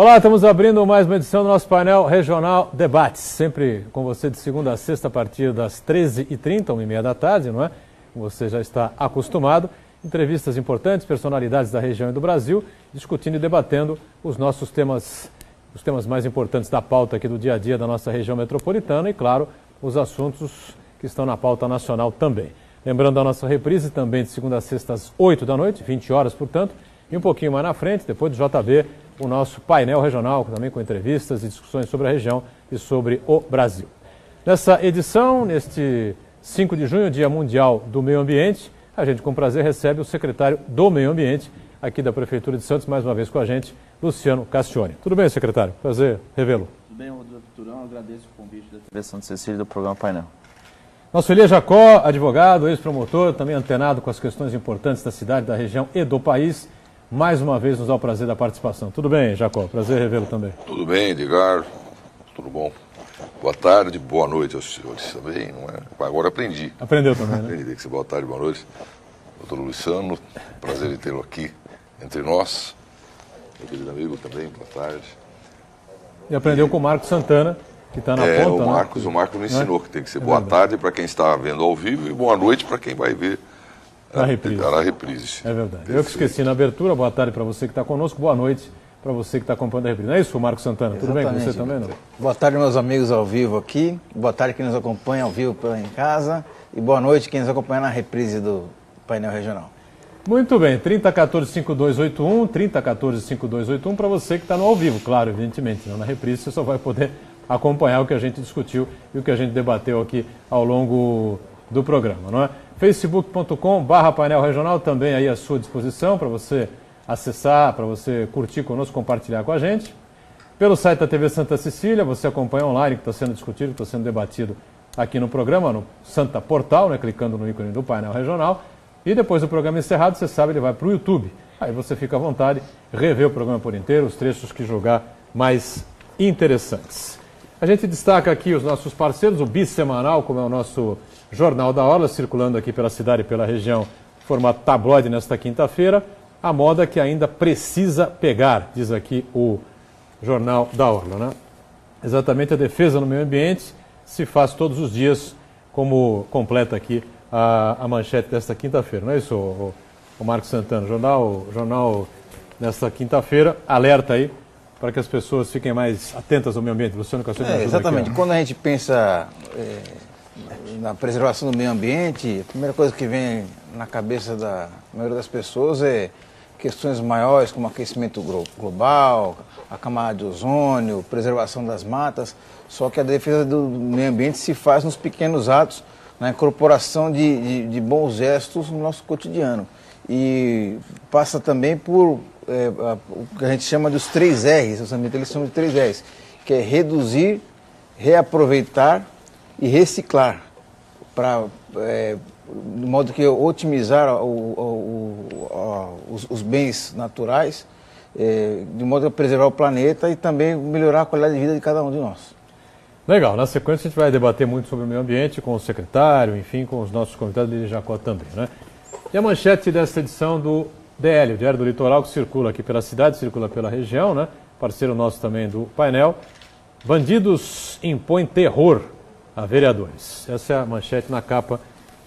Olá, estamos abrindo mais uma edição do nosso painel Regional Debates, sempre com você de segunda a sexta a partir das 13h30, 1h30 da tarde, não é? Você já está acostumado. Entrevistas importantes, personalidades da região e do Brasil, discutindo e debatendo os nossos temas, os temas mais importantes da pauta aqui do dia a dia da nossa região metropolitana e, claro, os assuntos que estão na pauta nacional também. Lembrando a nossa reprise também de segunda a sexta às 8 da noite, 20 horas, portanto, e um pouquinho mais na frente, depois do JB, o nosso painel regional, também com entrevistas e discussões sobre a região e sobre o Brasil. Nessa edição, neste 5 de junho, Dia Mundial do Meio Ambiente, a gente com prazer recebe o secretário do Meio Ambiente aqui da Prefeitura de Santos, mais uma vez com a gente, Luciano Castione. Tudo bem, secretário? Prazer revê-lo. Tudo bem, Rodrigo Turão, agradeço o convite da TV Santa Cecília do programa Painel. Nosso Elias Jacó, advogado, ex-promotor, também antenado com as questões importantes da cidade, da região e do país, mais uma vez nos dá o prazer da participação. Tudo bem, Jacó? Prazer revê-lo também. Tudo bem, Edgar. Tudo bom. Boa tarde, boa noite aos senhores também, não é? Agora aprendi. Aprendeu também, né? Aprendi que ser boa tarde, boa noite. Doutor Luciano, prazer em tê-lo aqui entre nós. Meu querido amigo também, boa tarde. E aprendeu com o Marcos Santana, que está na ponta, o Marcos me ensinou que tem que ser boa tarde para quem está vendo ao vivo e boa noite para quem vai ver na reprise. É verdade. Eu que esqueci na abertura, boa tarde para você que está conosco, boa noite para você que está acompanhando a reprise. Não é isso, Marcos Santana? Tudo bem com você também, não? Boa tarde, meus amigos ao vivo aqui, boa tarde quem nos acompanha ao vivo em casa e boa noite quem nos acompanha na reprise do painel regional. Muito bem, 3014-5281, 3014-5281 para você que está no ao vivo, claro, evidentemente. Não na reprise você só vai poder acompanhar o que a gente discutiu e o que a gente debateu aqui ao longo do programa, não é? facebook.com/painel regional também aí à sua disposição para você acessar, para você curtir conosco, compartilhar com a gente. Pelo site da TV Santa Cecília, você acompanha online o que está sendo discutido, o que está sendo debatido aqui no programa, no Santa Portal, né, clicando no ícone do painel regional. E depois do programa encerrado, você sabe, ele vai para o YouTube. Aí você fica à vontade, rever o programa por inteiro, os trechos que julgar mais interessantes. A gente destaca aqui os nossos parceiros, o Bissemanal, como é o nosso Jornal da Orla, circulando aqui pela cidade e pela região, formato tabloide nesta quinta-feira. A moda que ainda precisa pegar, diz aqui o Jornal da Orla, né? Exatamente, a defesa no meio ambiente se faz todos os dias, como completa aqui a manchete desta quinta-feira. Não é isso, o Marcos Santana? Jornal nesta quinta-feira, alerta aí para que as pessoas fiquem mais atentas ao meio ambiente. Luciano Castione, ajuda exatamente. aqui, quando a gente pensa na preservação do meio ambiente, a primeira coisa que vem na cabeça da maioria das pessoas é questões maiores como aquecimento global, a camada de ozônio, preservação das matas, só que a defesa do meio ambiente se faz nos pequenos atos, na incorporação de bons gestos no nosso cotidiano. E passa também por o que a gente chama dos 3 R's, justamente eles chamam de 3 R's, que é reduzir, reaproveitar e reciclar, de modo que otimizar os bens naturais, de modo a preservar o planeta e também melhorar a qualidade de vida de cada um de nós. Legal, na sequência a gente vai debater muito sobre o meio ambiente com o secretário, enfim, com os nossos convidados de Jacó também, né? E a manchete desta edição do DL, o Diário do Litoral, que circula aqui pela cidade, circula pela região, né? Parceiro nosso também do painel. Bandidos impõem terror a vereadores. Essa é a manchete na capa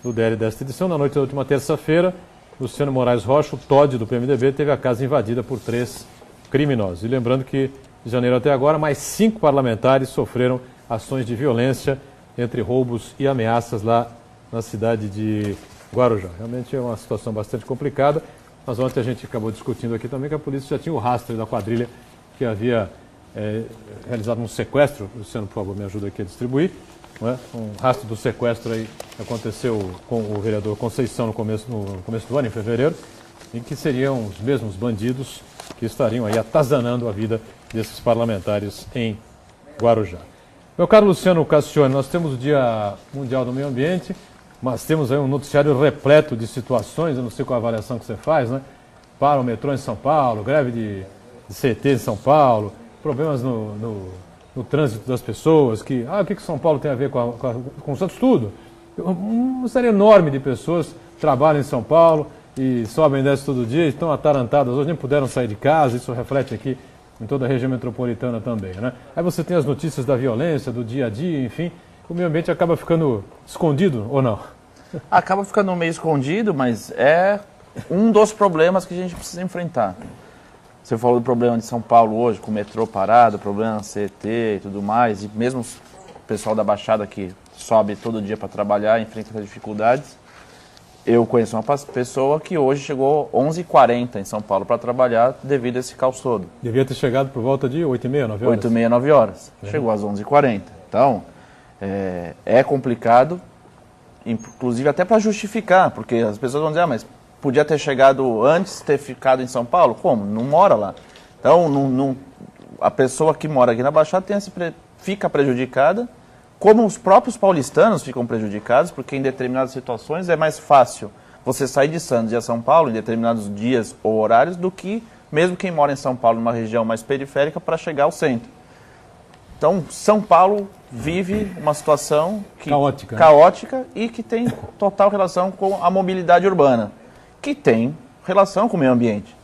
do DL desta edição. Na noite da última terça-feira, Luciano Moraes Rocha, o Todd do PMDB, teve a casa invadida por 3 criminosos. E lembrando que, de janeiro até agora, mais 5 parlamentares sofreram ações de violência entre roubos e ameaças lá na cidade de Guarujá. Realmente é uma situação bastante complicada, mas ontem a gente acabou discutindo aqui também que a polícia já tinha o rastro da quadrilha que havia realizado um sequestro. Luciano, por favor, me ajuda aqui a distribuir. Não é? Um rastro do sequestro aí aconteceu com o vereador Conceição no começo do ano, em fevereiro, em que seriam os mesmos bandidos que estariam aí atazanando a vida desses parlamentares em Guarujá. Meu caro Luciano Castione, nós temos o Dia Mundial do Meio Ambiente, mas temos aí um noticiário repleto de situações, eu não sei qual a avaliação que você faz, né? Para o metrô em São Paulo, greve de CT em São Paulo, problemas no trânsito das pessoas, o que São Paulo tem a ver com Santos? Tudo. Uma série enorme de pessoas trabalham em São Paulo e sobem e descem todo dia, estão atarantadas, hoje nem puderam sair de casa, isso reflete aqui em toda a região metropolitana também, né? Aí você tem as notícias da violência, do dia a dia, enfim, o meio ambiente acaba ficando escondido ou não? Acaba ficando meio escondido, mas é um dos problemas que a gente precisa enfrentar. Você falou do problema de São Paulo hoje, com o metrô parado, problema na CET e tudo mais, e mesmo o pessoal da Baixada que sobe todo dia para trabalhar, enfrenta essas dificuldades. Eu conheço uma pessoa que hoje chegou 11h40 em São Paulo para trabalhar devido a esse caos todo. Devia ter chegado por volta de 8h30, 9 horas? 8h30, 9 horas. Chegou às 11h40. Então, é complicado, inclusive até para justificar, porque as pessoas vão dizer, mas podia ter chegado antes, ter ficado em São Paulo? Como? Não mora lá. Então, a pessoa que mora aqui na Baixada fica prejudicada, como os próprios paulistanos ficam prejudicados, porque em determinadas situações é mais fácil você sair de Santos e ir a São Paulo em determinados dias ou horários do que mesmo quem mora em São Paulo, numa região mais periférica, para chegar ao centro. Então, São Paulo vive uma situação caótica e que tem total relação com a mobilidade urbana, que tem relação com o meio ambiente.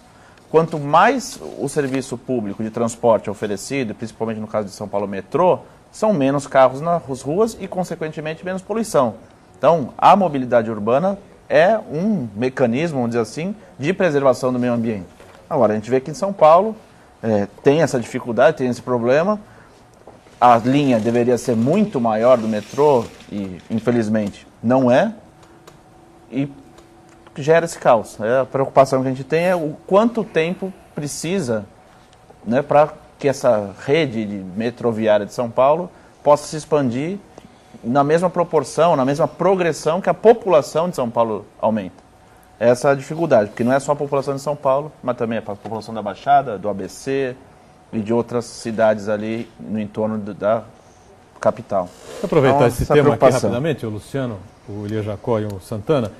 Quanto mais o serviço público de transporte é oferecido, principalmente no caso de São Paulo metrô, são menos carros nas ruas e, consequentemente, menos poluição. Então, a mobilidade urbana é um mecanismo, vamos dizer assim, de preservação do meio ambiente. Agora, a gente vê que em São Paulo tem essa dificuldade, tem esse problema. A linha deveria ser muito maior do metrô e, infelizmente, não é. E gera esse caos. A preocupação que a gente tem é o quanto tempo precisa, né, para que essa rede de metroviária de São Paulo possa se expandir na mesma proporção, na mesma progressão que a população de São Paulo aumenta. Essa é a dificuldade, porque não é só a população de São Paulo, mas também a população da Baixada, do ABC e de outras cidades ali no entorno da capital. Vou aproveitar então, esse tema aqui rapidamente, o Luciano, o Elias Jacó e o Santana.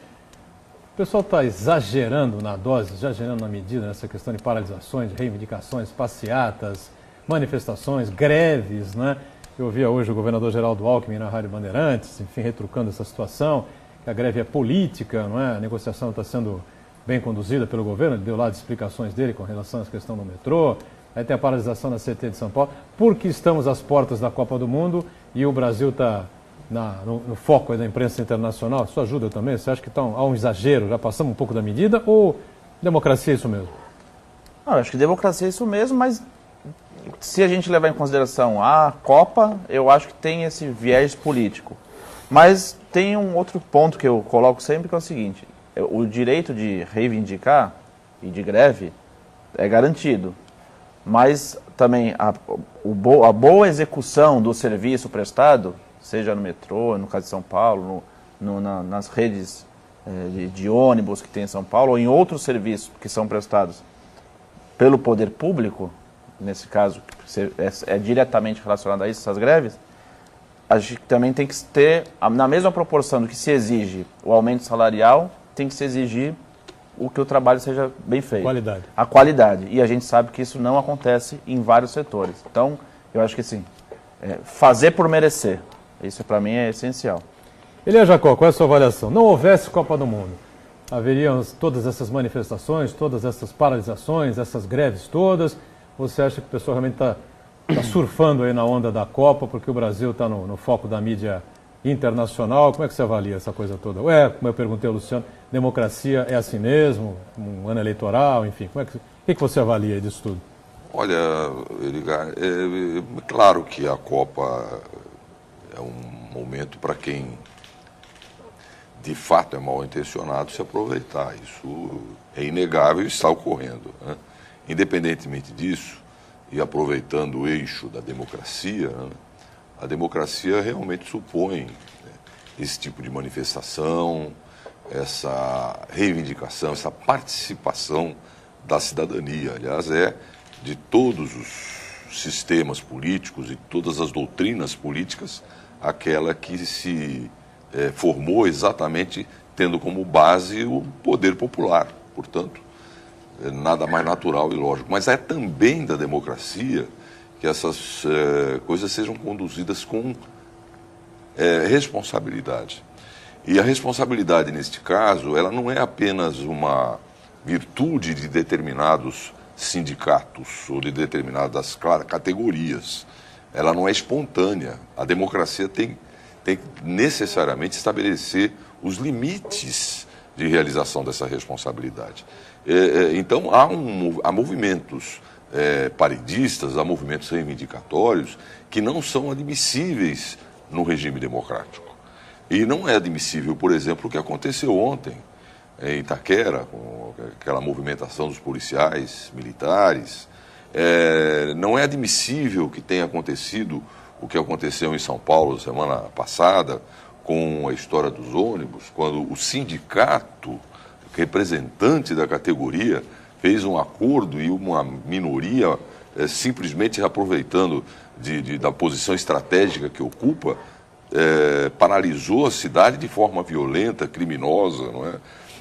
O pessoal está exagerando na dose, exagerando na medida nessa questão de paralisações, de reivindicações, passeatas, manifestações, greves, né? Eu ouvia hoje o governador Geraldo Alckmin na Rádio Bandeirantes, enfim, retrucando essa situação, que a greve é política, não é? A negociação está sendo bem conduzida pelo governo, ele deu lá as explicações dele com relação à questão do metrô, aí tem a paralisação na CT de São Paulo, porque estamos às portas da Copa do Mundo e o Brasil está no foco da imprensa internacional. Isso ajuda também? Você acha que há um exagero, já passamos um pouco da medida, ou democracia é isso mesmo? Eu acho que democracia é isso mesmo, mas se a gente levar em consideração a Copa, eu acho que tem esse viés político. Mas tem um outro ponto que eu coloco sempre, que é o seguinte: o direito de reivindicar e de greve é garantido, mas também a boa execução do serviço prestado, seja no metrô, no caso de São Paulo, nas redes de ônibus que tem em São Paulo, ou em outros serviços que são prestados pelo poder público, nesse caso é diretamente relacionado a isso, essas greves, a gente também tem que ter, na mesma proporção do que se exige o aumento salarial, tem que se exigir o que o trabalho seja bem feito. Qualidade. A qualidade. E a gente sabe que isso não acontece em vários setores. Então, eu acho que sim, fazer por merecer. Isso para mim é essencial. Elias Jacó, qual é a sua avaliação? Não houvesse Copa do Mundo, haveriam todas essas manifestações, todas essas paralisações, essas greves todas? Você acha que o pessoal realmente está surfando aí na onda da Copa, porque o Brasil está no foco da mídia internacional? Como é que você avalia essa coisa toda? Como eu perguntei ao Luciano, democracia é assim mesmo? Um ano eleitoral, enfim, o que você avalia disso tudo? Olha, Eligar, é claro que a Copa é um momento para quem de fato é mal intencionado se aproveitar. Isso é inegável e está ocorrendo, né? Independentemente disso, e aproveitando o eixo da democracia, né, a democracia realmente supõe, né, esse tipo de manifestação, essa reivindicação, essa participação da cidadania. Aliás, é de todos os sistemas políticos e todas as doutrinas políticas aquela que se formou exatamente tendo como base o poder popular. Portanto, nada mais natural e lógico. Mas é também da democracia que essas coisas sejam conduzidas com responsabilidade. E a responsabilidade, neste caso, ela não é apenas uma virtude de determinados sindicatos ou de determinadas categorias. Ela não é espontânea. A democracia tem que necessariamente estabelecer os limites de realização dessa responsabilidade. Então, há movimentos paredistas, há movimentos reivindicatórios que não são admissíveis no regime democrático. E não é admissível, por exemplo, o que aconteceu ontem em Itaquera, com aquela movimentação dos policiais, militares. Não é admissível que tenha acontecido o que aconteceu em São Paulo semana passada, com a história dos ônibus, quando o sindicato, representante da categoria, fez um acordo e uma minoria, simplesmente aproveitando da posição estratégica que ocupa, paralisou a cidade de forma violenta, criminosa.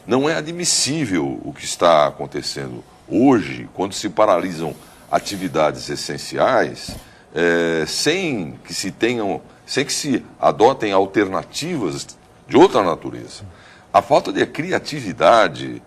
Não é admissível o que está acontecendo hoje, quando se paralisam atividades essenciais, sem que se adotem alternativas de outra natureza. A falta de criatividade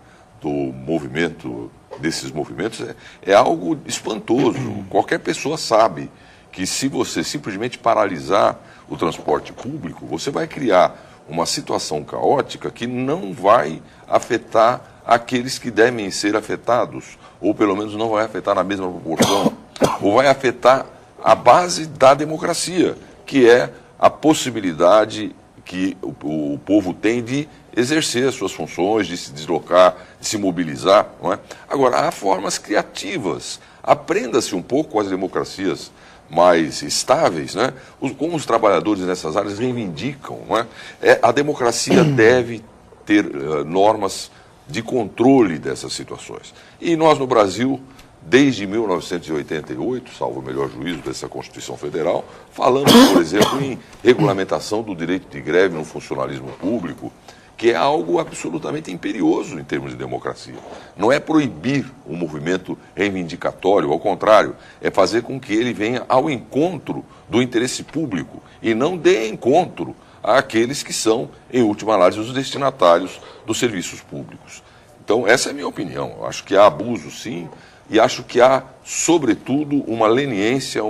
desses movimentos é algo espantoso. Qualquer pessoa sabe que, se você simplesmente paralisar o transporte público, você vai criar uma situação caótica que não vai afetar aqueles que devem ser afetados, ou pelo menos não vai afetar na mesma proporção, ou vai afetar a base da democracia, que é a possibilidade que o povo tem de exercer as suas funções, de se deslocar, de se mobilizar. Não é? Agora, há formas criativas. Aprenda-se um pouco com as democracias mais estáveis, né? Como os trabalhadores nessas áreas reivindicam. Não é? A democracia deve ter normas de controle dessas situações. E nós, no Brasil, desde 1988, salvo o melhor juízo dessa Constituição Federal, falamos, por exemplo, em regulamentação do direito de greve no funcionalismo público, que é algo absolutamente imperioso em termos de democracia. Não é proibir o movimento reivindicatório, ao contrário, é fazer com que ele venha ao encontro do interesse público e não dê encontro àqueles que são, em última análise, os destinatários dos serviços públicos. Então, essa é a minha opinião. Eu acho que há abuso, sim, e acho que há, sobretudo, uma leniência,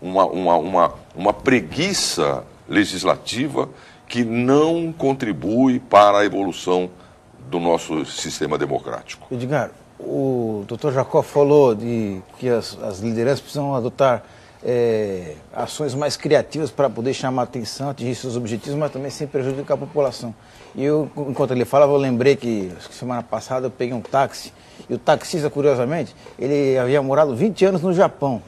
uma preguiça legislativa que não contribui para a evolução do nosso sistema democrático. Edgar, o doutor Jacó falou que as lideranças precisam adotar ações mais criativas para poder chamar a atenção, atingir seus objetivos, mas também sem prejudicar a população. E eu, enquanto ele falava, eu lembrei que semana passada eu peguei um táxi, e o taxista, curiosamente, ele havia morado 20 anos no Japão.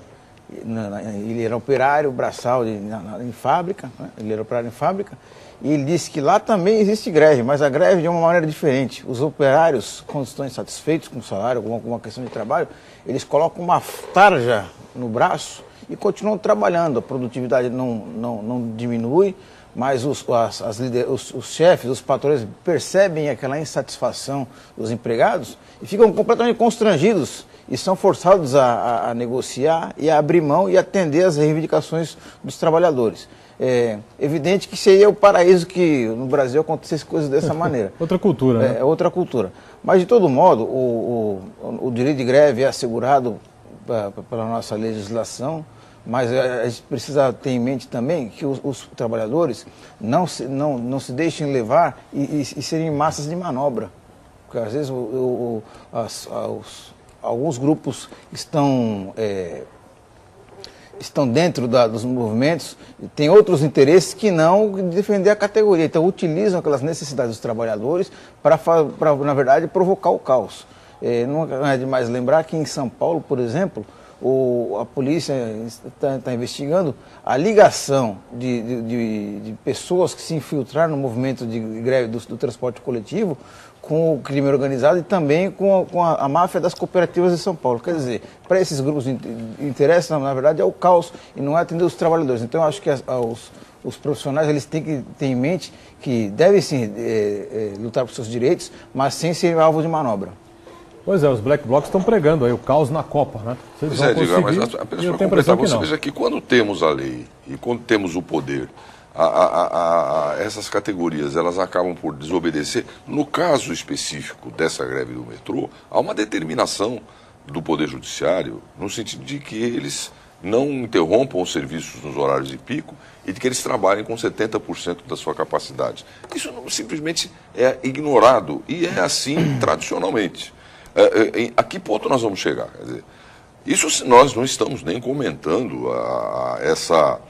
Ele era operário braçal em fábrica, né? Ele era operário em fábrica, e ele disse que lá também existe greve, mas a greve de uma maneira diferente. Os operários, quando estão insatisfeitos com o salário, com alguma questão de trabalho, eles colocam uma tarja no braço e continuam trabalhando. A produtividade não diminui, mas os chefes, os patrões percebem aquela insatisfação dos empregados e ficam completamente constrangidos e são forçados a negociar e a abrir mão e atender às reivindicações dos trabalhadores. É evidente que seria o paraíso que no Brasil acontecesse coisas dessa maneira. Outra cultura, né? É outra cultura. Mas, de todo modo, o direito de greve é assegurado pela nossa legislação, mas a gente precisa ter em mente também que os trabalhadores não se deixem levar e serem massas de manobra. Porque, às vezes, alguns grupos estão dentro dos movimentos e têm outros interesses que não defender a categoria. Então, utilizam aquelas necessidades dos trabalhadores para na verdade, provocar o caos. Não é demais lembrar que em São Paulo, por exemplo, a polícia está investigando a ligação de pessoas que se infiltraram no movimento de greve do transporte coletivo com o crime organizado e também com a máfia das cooperativas de São Paulo. Quer dizer, para esses grupos interessa, na verdade, é o caos e não é atender os trabalhadores. Então, eu acho que os profissionais eles têm que ter em mente que devem sim lutar por seus direitos, mas sem ser alvo de manobra. Pois é, os Black Blocs estão pregando aí o caos na Copa, né? Pois é, Edgar, mas apenas para completar, você veja que quando temos a lei e quando temos o poder, essas categorias elas acabam por desobedecer. No caso específico dessa greve do metrô, há uma determinação do Poder Judiciário, no sentido de que eles não interrompam os serviços nos horários de pico e de que eles trabalhem com 70% da sua capacidade. Isso simplesmente é ignorado e é assim tradicionalmente. A que ponto nós vamos chegar? Quer dizer, isso nós não estamos nem comentando essa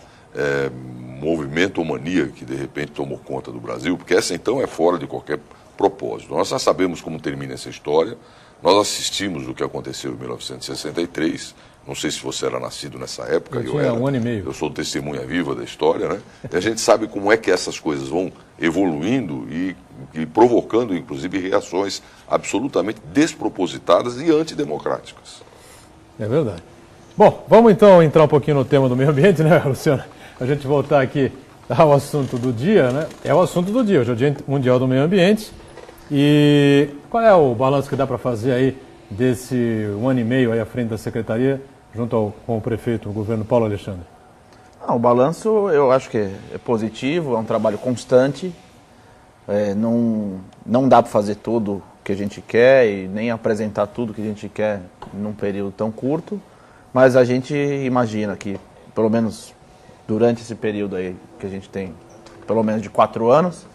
movimento ou mania que de repente tomou conta do Brasil, porque essa então é fora de qualquer propósito. Nós já sabemos como termina essa história, nós assistimos o que aconteceu em 1963, não sei se você era nascido nessa época. Eu tinha 1 ano e meio. Eu sou testemunha viva da história, né? E a gente sabe como é que essas coisas vão evoluindo e provocando, inclusive, reações absolutamente despropositadas e antidemocráticas. É verdade. Bom, vamos então entrar um pouquinho no tema do meio ambiente, né, Luciano? A gente voltar aqui ao assunto do dia, né? É o assunto do dia, hoje é o Dia Mundial do Meio Ambiente. E qual é o balanço que dá para fazer aí desse 1 ano e meio aí à frente da Secretaria, junto com o prefeito, o governo Paulo Alexandre? O balanço eu acho que é positivo, é um trabalho constante, não dá para fazer tudo o que a gente quer e nem apresentar tudo o que a gente quer num período tão curto, mas a gente imagina que, pelo menos durante esse período aí que a gente tem, pelo menos de 4 anos,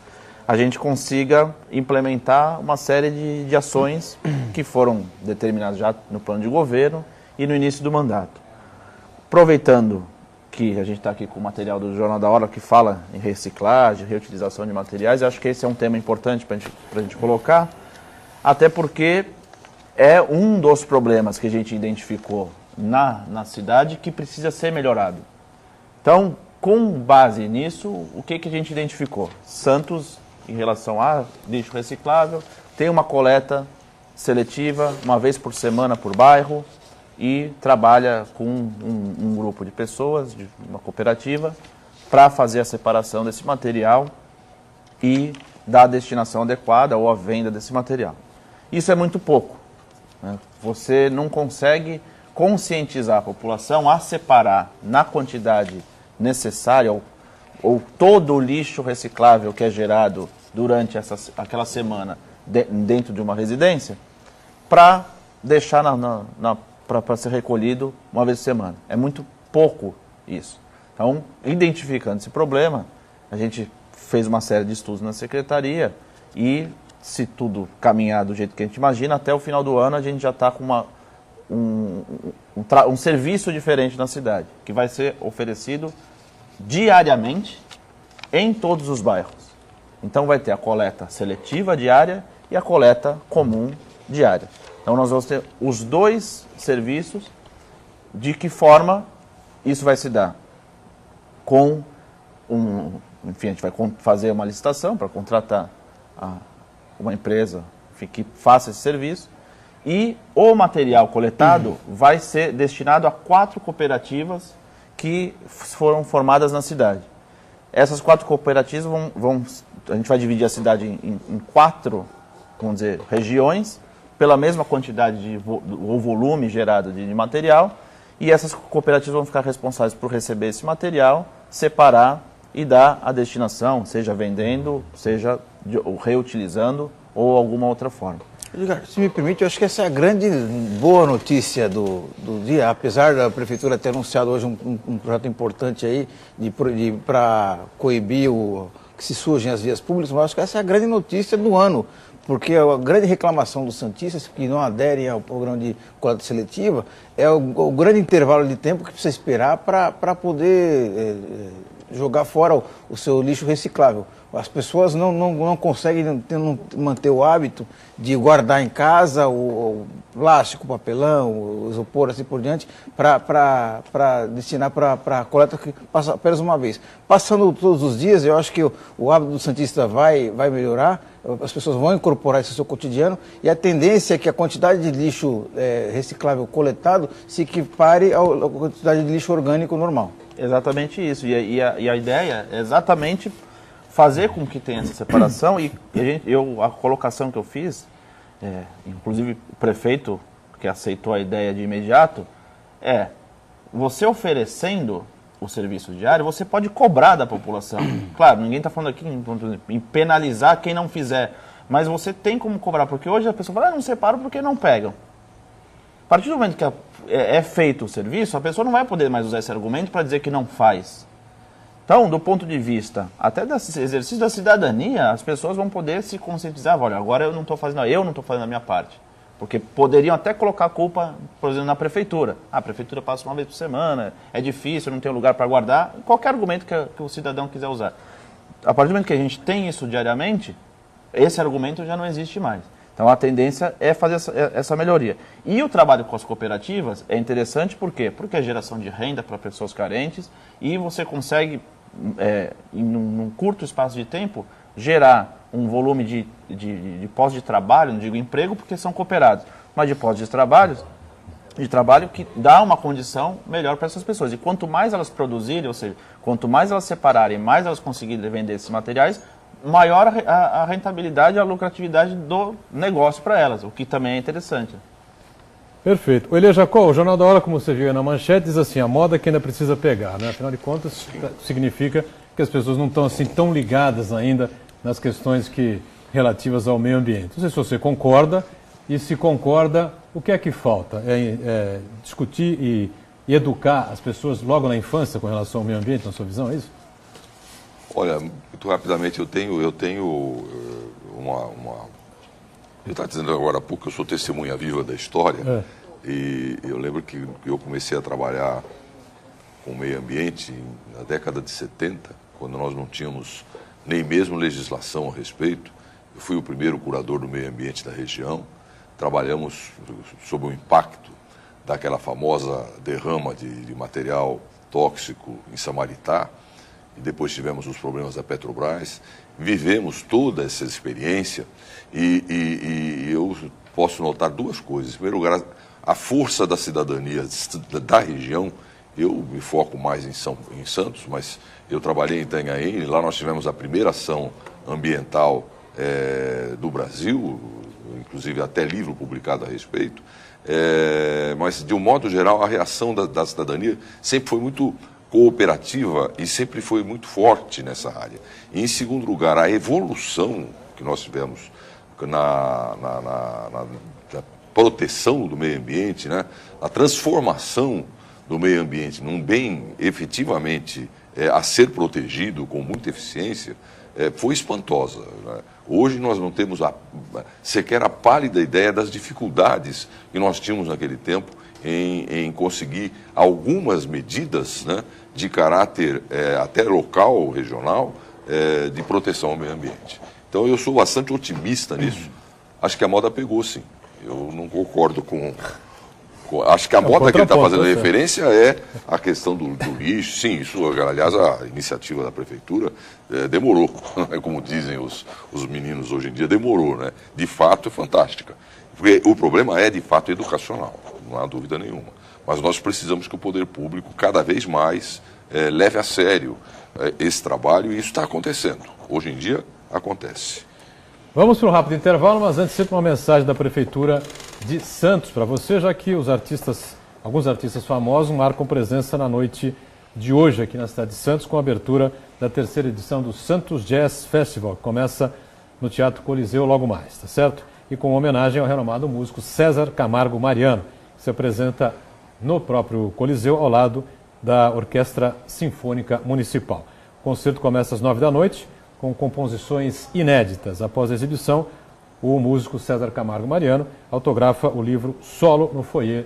a gente consiga implementar uma série de ações que foram determinadas já no plano de governo e no início do mandato. Aproveitando que a gente está aqui com o material do Jornal da Hora que fala em reciclagem, reutilização de materiais, eu acho que esse é um tema importante para a gente colocar, até porque é um dos problemas que a gente identificou na cidade que precisa ser melhorado. Então, com base nisso, o que a gente identificou? Santos, em relação a lixo reciclável, tem uma coleta seletiva, uma vez por semana por bairro, e trabalha com um grupo de pessoas, de uma cooperativa, para fazer a separação desse material e dar a destinação adequada ou a venda desse material. Isso é muito pouco, né? Você não consegue conscientizar a população a separar na quantidade necessária ou todo o lixo reciclável que é gerado durante aquela semana dentro de uma residência para deixar para ser recolhido uma vez por semana. É muito pouco isso. Então, identificando esse problema, a gente fez uma série de estudos na secretaria e, se tudo caminhar do jeito que a gente imagina, até o final do ano a gente já está com um serviço diferente na cidade, que vai ser oferecido diariamente em todos os bairros. Então vai ter a coleta seletiva diária e a coleta comum diária. Então nós vamos ter os dois serviços. De que forma isso vai se dar? Enfim, a gente vai fazer uma licitação para contratar uma empresa que faça esse serviço e o material coletado vai ser destinado a 4 cooperativas que foram formadas na cidade. Essas 4 cooperativas a gente vai dividir a cidade em 4, vamos dizer, regiões, pela mesma quantidade ou volume gerado de material, e essas cooperativas vão ficar responsáveis por receber esse material, separar e dar a destinação, seja vendendo, seja reutilizando ou alguma outra forma. Edgar, se me permite, eu acho que essa é a grande boa notícia do dia, apesar da Prefeitura ter anunciado hoje um projeto importante aí para coibir que se surgem as vias públicas, mas eu acho que essa é a grande notícia do ano, porque a grande reclamação dos santistas que não aderem ao programa de coleta seletiva é o grande intervalo de tempo que precisa esperar para poder jogar fora o seu lixo reciclável. As pessoas não conseguem manter o hábito de guardar em casa o plástico, o papelão, o isopor, assim por diante, para destinar para a coleta que passa apenas uma vez. Passando todos os dias, eu acho que o hábito do santista vai melhorar, as pessoas vão incorporar isso no seu cotidiano e a tendência é que a quantidade de lixo reciclável coletado se equipare à quantidade de lixo orgânico normal. Exatamente isso. E a ideia é exatamente fazer com que tenha essa separação e a colocação que eu fiz, inclusive o prefeito que aceitou a ideia de imediato, você oferecendo o serviço diário, você pode cobrar da população. Claro, ninguém está falando aqui em penalizar quem não fizer, mas você tem como cobrar, porque hoje a pessoa fala, não separo porque não pegam. A partir do momento que é feito o serviço, a pessoa não vai poder mais usar esse argumento para dizer que não faz. Então, do ponto de vista até desse exercício da cidadania, as pessoas vão poder se conscientizar, olha, agora eu não estou fazendo a minha parte. Porque poderiam até colocar a culpa, por exemplo, na prefeitura. A prefeitura passa uma vez por semana, é difícil, não tem lugar para guardar. Qualquer argumento que o cidadão quiser usar. A partir do momento que a gente tem isso diariamente, esse argumento já não existe mais. Então a tendência é fazer essa melhoria. E o trabalho com as cooperativas é interessante por quê? Porque é geração de renda para pessoas carentes e você consegue, num curto espaço de tempo, gerar um volume de postos de trabalho, não digo emprego porque são cooperados, mas de postos de trabalho que dá uma condição melhor para essas pessoas. E quanto mais elas produzirem, ou seja, quanto mais elas separarem, mais elas conseguirem vender esses materiais, maior a rentabilidade e a lucratividade do negócio para elas, o que também é interessante. Perfeito. O Elia Jacó, o Jornal da Hora, como você viu aí na manchete, diz assim, a moda que ainda precisa pegar, né? Afinal de contas, significa que as pessoas não estão assim tão ligadas ainda nas questões relativas ao meio ambiente. Não sei se você concorda, e se concorda, o que é que falta? Discutir e educar as pessoas logo na infância com relação ao meio ambiente, na sua visão, é isso? Olha, muito rapidamente, eu tenho uma... Eu estava dizendo agora há pouco que eu sou testemunha viva da história, e eu lembro que eu comecei a trabalhar com o meio ambiente na década de 70, quando nós não tínhamos nem mesmo legislação a respeito. Eu fui o primeiro curador do meio ambiente da região, trabalhamos sob o impacto daquela famosa derrama de material tóxico em Samaritá, e depois tivemos os problemas da Petrobras, vivemos toda essa experiência e eu posso notar duas coisas. Em primeiro lugar, a força da cidadania da região. Eu me foco mais em Santos, mas eu trabalhei em Itanhaém, lá nós tivemos a primeira ação ambiental do Brasil, inclusive até livro publicado a respeito, mas de um modo geral a reação da cidadania sempre foi muito cooperativa e sempre foi muito forte nessa área. E, em segundo lugar, a evolução que nós tivemos na proteção do meio ambiente, né? A transformação do meio ambiente num bem efetivamente a ser protegido com muita eficiência, foi espantosa, né? Hoje nós não temos sequer a pálida ideia das dificuldades que nós tínhamos naquele tempo em conseguir algumas medidas, né, de caráter até local, regional, de proteção ao meio ambiente. Então eu sou bastante otimista nisso. Acho que a moda pegou, sim. Eu não concordo com acho que a moda que ele está fazendo referência é a questão do lixo. Sim, isso, aliás, a iniciativa da prefeitura demorou, como dizem os meninos hoje em dia, demorou, né? De fato é fantástica. Porque o problema é, de fato, educacional, não há dúvida nenhuma. Mas nós precisamos que o poder público, cada vez mais, leve a sério esse trabalho, e isso está acontecendo. Hoje em dia, acontece. Vamos para um rápido intervalo, mas antes sempre uma mensagem da Prefeitura de Santos para você, já que alguns artistas famosos marcam presença na noite de hoje aqui na cidade de Santos, com a abertura da terceira edição do Santos Jazz Festival, que começa no Teatro Coliseu logo mais, tá certo? E com homenagem ao renomado músico César Camargo Mariano, que se apresenta no próprio Coliseu ao lado da Orquestra Sinfônica Municipal. O concerto começa às 9 da noite, com composições inéditas. Após a exibição, o músico César Camargo Mariano autografa o livro Solo no foyer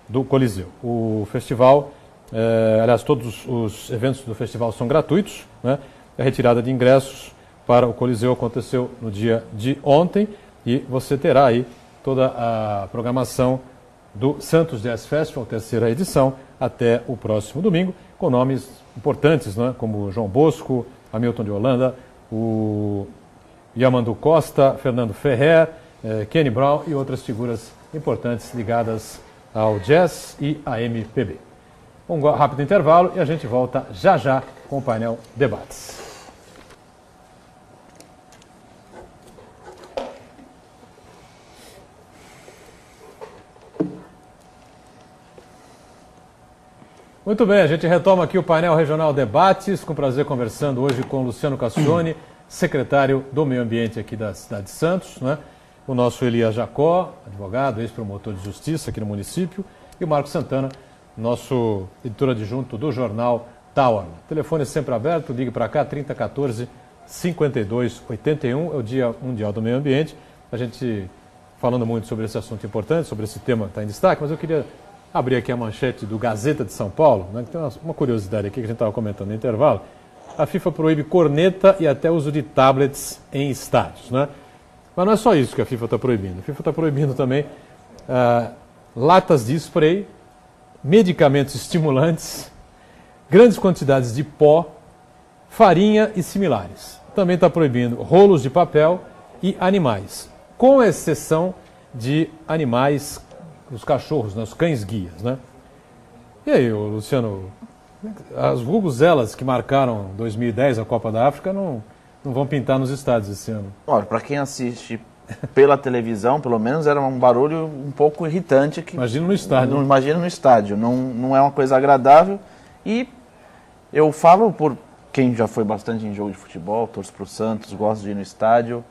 do Coliseu. O festival, aliás, todos os eventos do festival são gratuitos, né? A retirada de ingressos para o Coliseu aconteceu no dia de ontem, e você terá aí toda a programação do Santos Jazz Festival, terceira edição, até o próximo domingo, com nomes importantes, né? Como João Bosco, Hamilton de Holanda, o Yamandu Costa, Fernando Ferrer, Kenny Brown e outras figuras importantes ligadas ao jazz e à MPB. Um rápido intervalo e a gente volta já já com o painel Debates. Muito bem, a gente retoma aqui o painel Regional Debates, com prazer conversando hoje com Luciano Cassione, secretário do Meio Ambiente aqui da cidade de Santos, né? o nosso Elias Jacó, advogado, ex-promotor de justiça aqui no município, e o Marcos Santana, nosso editor adjunto do jornal Tower. O telefone é sempre aberto, ligue para cá, 3014-5281, é o Dia Mundial do Meio Ambiente. A gente falando muito sobre esse assunto importante, sobre esse tema que está em destaque, mas eu queria abrir aqui a manchete do Gazeta de São Paulo, né, que tem uma curiosidade aqui que a gente estava comentando no intervalo. A FIFA proíbe corneta e até uso de tablets em estádios, né? Mas não é só isso que a FIFA está proibindo. A FIFA está proibindo também latas de spray, medicamentos estimulantes, grandes quantidades de pó, farinha e similares. Também está proibindo rolos de papel e animais, com exceção de animais, os cachorros, né, os cães-guias, né? E aí, Luciano, as vuvuzelas que marcaram 2010 a Copa da África não vão pintar nos estádios esse ano? Olha, para quem assiste pela televisão, pelo menos era um barulho um pouco irritante. Imagina no estádio. Não, imagina no estádio, não é uma coisa agradável. E eu falo por quem já foi bastante em jogo de futebol, torço para o Santos, gosto de ir no estádio.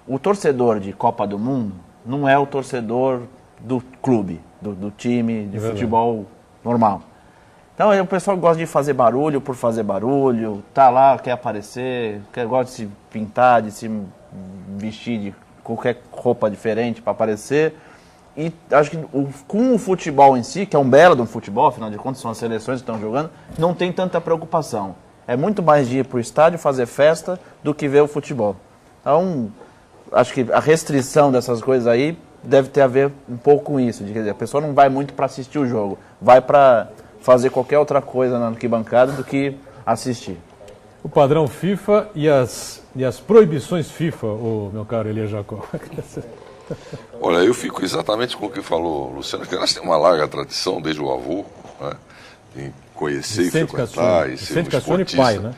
O torcedor de Copa do Mundo não é o torcedor do clube, do time de futebol normal. Então o pessoal gosta de fazer barulho por fazer barulho, tá lá, quer aparecer, gosta de se pintar, de se vestir de qualquer roupa diferente para aparecer. E acho que com o futebol em si, que é um belo de um futebol, afinal de contas são as seleções que estão jogando, não tem tanta preocupação. É muito mais de ir para o estádio fazer festa do que ver o futebol. Então, acho que a restrição dessas coisas aí deve ter a ver um pouco com isso. Quer dizer, a pessoa não vai muito para assistir o jogo, vai para fazer qualquer outra coisa na arquibancada do que assistir. O padrão FIFA e as proibições FIFA, meu caro Elias Jacó. Olha, eu fico exatamente com o que falou Luciano, que nós temos uma larga tradição, desde o avô, né, em conhecer Vicente e frequentar e ser Vicente um Cassione esportista. pai, né?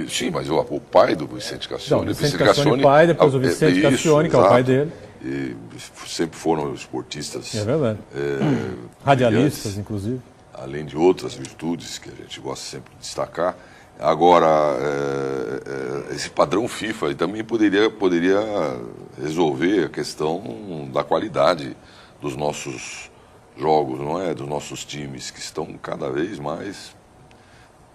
Sim, mas o pai do Vicente Cassione. Não, Vicente Cassione pai, depois o Vicente Cassione, que é o pai dele. E sempre foram esportistas. É verdade. Radialistas, brilhantes, inclusive. além de outras virtudes que a gente gosta sempre de destacar. Agora, esse padrão FIFA também poderia resolver a questão da qualidade dos nossos jogos, não é? Dos nossos times, que estão cada vez mais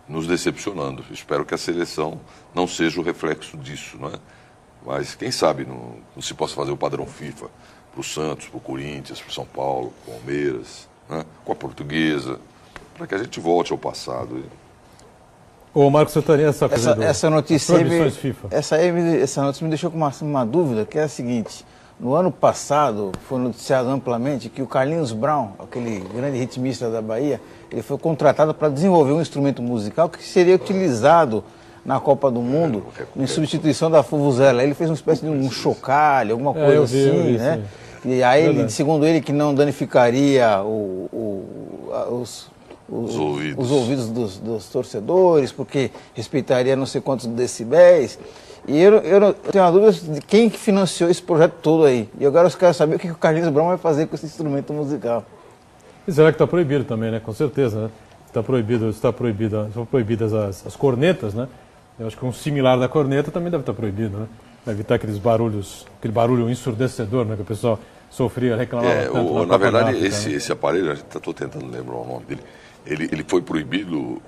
nos decepcionando. Espero que a seleção não seja o reflexo disso, não é? Mas quem sabe não se possa fazer o padrão FIFA para o Santos, para o Corinthians, para o São Paulo, Palmeiras, né? Com a Portuguesa, para que a gente volte ao passado. Ô, Marcos Santana, essa notícia proibições FIFA. Essa notícia me deixou com uma dúvida, que é a seguinte: no ano passado foi noticiado amplamente que o Carlinhos Brown, aquele grande ritmista da Bahia, ele foi contratado para desenvolver um instrumento musical que seria utilizado na Copa do Mundo em substituição da vuvuzela. Ele fez uma espécie de um chocalho, alguma coisa assim, né? Sim. E aí, ele, segundo ele, que não danificaria os ouvidos dos torcedores, porque respeitaria não sei quantos decibéis. E eu tenho uma dúvida de quem que financiou esse projeto todo aí. E agora eu quero saber o que o Carlinhos Brown vai fazer com esse instrumento musical. E será que está proibido também, né? Com certeza, né? Estão proibidas as cornetas, né? Eu acho que um similar da corneta também deve estar proibido, né? Para evitar aquele barulho ensurdecedor, né? Que o pessoal sofria, reclamava tanto. Na verdade, esse aparelho, estou tentando lembrar o nome dele, ele foi proibido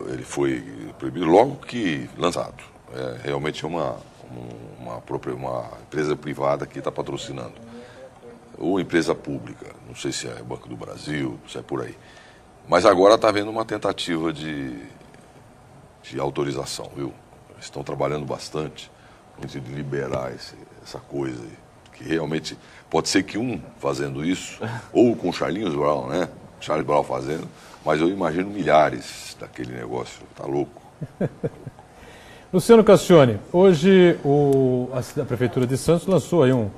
logo que lançado. Realmente é uma empresa privada que está patrocinando. Ou empresa pública, não sei se é Banco do Brasil, se é por aí. Mas agora está havendo uma tentativa de autorização, viu? Estão trabalhando bastante no sentido de liberar essa coisa aí, que realmente pode ser que fazendo isso, ou com o Charlinhos Brown, né? Charles Brown fazendo, mas eu imagino milhares daquele negócio, tá louco. Luciano Cassione, hoje a Prefeitura de Santos lançou aí um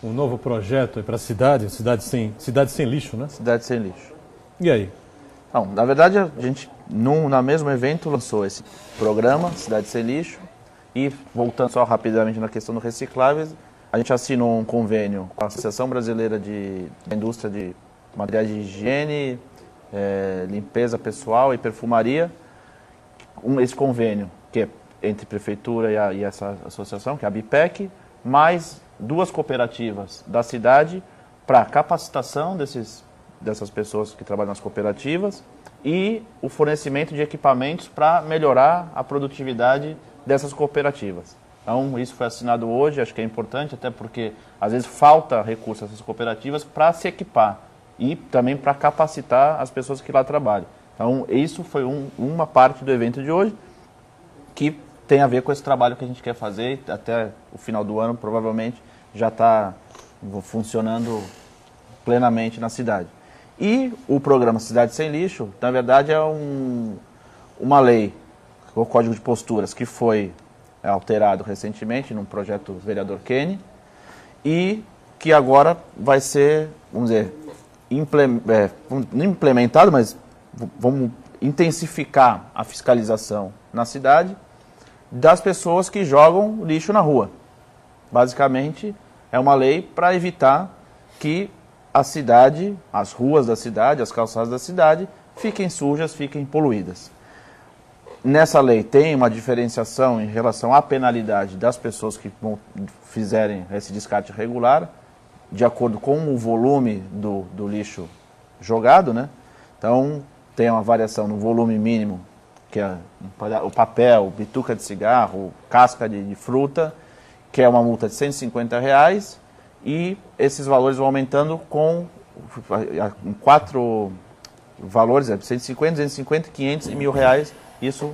novo projeto para a cidade sem lixo, né? Cidade sem lixo. E aí? Não, na verdade, a gente, no mesmo evento, lançou esse programa, Cidade Sem Lixo, e, voltando só rapidamente na questão do recicláveis, a gente assinou um convênio com a Associação Brasileira da Indústria de Materiais de Higiene, Limpeza Pessoal e Perfumaria, esse convênio, que é entre a Prefeitura e essa associação, que é a BIPEC, mais 2 cooperativas da cidade para capacitação dessas pessoas que trabalham nas cooperativas e o fornecimento de equipamentos para melhorar a produtividade dessas cooperativas. Então, isso foi assinado hoje, acho que é importante, até porque às vezes falta recurso a essas cooperativas para se equipar e também para capacitar as pessoas que lá trabalham. Então, isso foi uma parte do evento de hoje que tem a ver com esse trabalho que a gente quer fazer. Até o final do ano, provavelmente, já está funcionando plenamente na cidade. E o programa Cidade Sem Lixo, na verdade, é uma lei, o Código de Posturas, que foi alterado recentemente num projeto do vereador Kenny e que agora vai ser, vamos dizer, não implementado, mas vamos intensificar a fiscalização na cidade das pessoas que jogam lixo na rua. Basicamente, é uma lei para evitar que a cidade, as ruas da cidade, as calçadas da cidade, fiquem sujas, fiquem poluídas. Nessa lei tem uma diferenciação em relação à penalidade das pessoas que fizerem esse descarte irregular, de acordo com o volume do lixo jogado, né? Então, tem uma variação no volume mínimo, que é o papel, bituca de cigarro, casca de fruta, que é uma multa de R$150, e esses valores vão aumentando com 4 valores, 150, 250, 500 e R$1.000, isso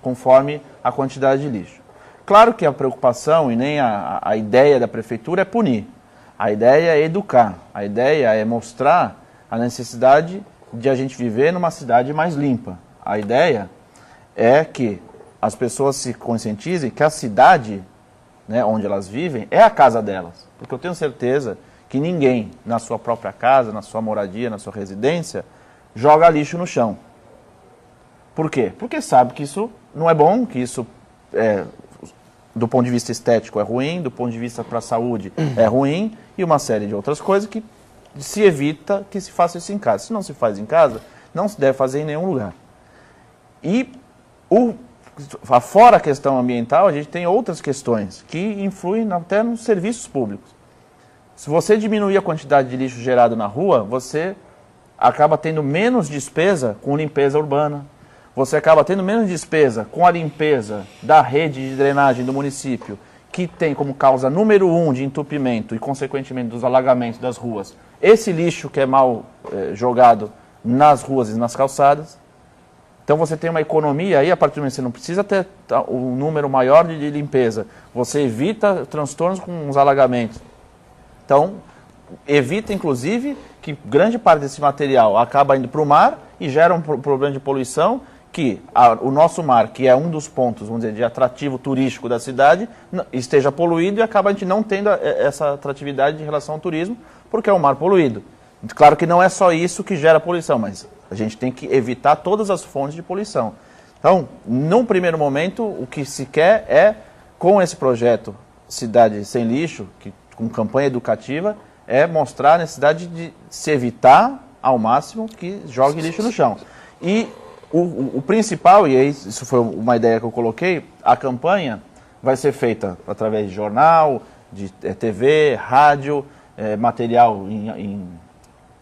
conforme a quantidade de lixo. Claro que a preocupação e nem a ideia da prefeitura é punir. A ideia é educar, a ideia é mostrar a necessidade de a gente viver numa cidade mais limpa. A ideia é que as pessoas se conscientizem que a cidade, né, onde elas vivem, é a casa delas. Porque eu tenho certeza que ninguém, na sua própria casa, na sua moradia, na sua residência, joga lixo no chão. Por quê? Porque sabe que isso não é bom, que isso, do ponto de vista estético, é ruim, do ponto de vista para a saúde é ruim, e uma série de outras coisas que se evita que se faça isso em casa. Se não se faz em casa, não se deve fazer em nenhum lugar. E, fora a questão ambiental, a gente tem outras questões que influem até nos serviços públicos. Se você diminuir a quantidade de lixo gerado na rua, você acaba tendo menos despesa com limpeza urbana, você acaba tendo menos despesa com a limpeza da rede de drenagem do município, que tem como causa número 1 de entupimento e, consequentemente, dos alagamentos das ruas, esse lixo que é mal jogado nas ruas e nas calçadas. Então você tem uma economia aí, a partir do momento que você não precisa ter um número maior de limpeza, você evita transtornos com os alagamentos. Então, evita, inclusive, que grande parte desse material acaba indo para o mar e gera um problema de poluição, que o nosso mar, que é um dos pontos, vamos dizer, de atrativo turístico da cidade, esteja poluído e acaba a gente não tendo essa atratividade em relação ao turismo, porque é um mar poluído. Claro que não é só isso que gera poluição, mas a gente tem que evitar todas as fontes de poluição. Então, num primeiro momento, o que se quer é, com esse projeto Cidade Sem Lixo, com campanha educativa, é mostrar a necessidade de se evitar ao máximo que jogue lixo no chão. E o principal, e isso foi uma ideia que eu coloquei, a campanha vai ser feita através de jornal, de TV, rádio, material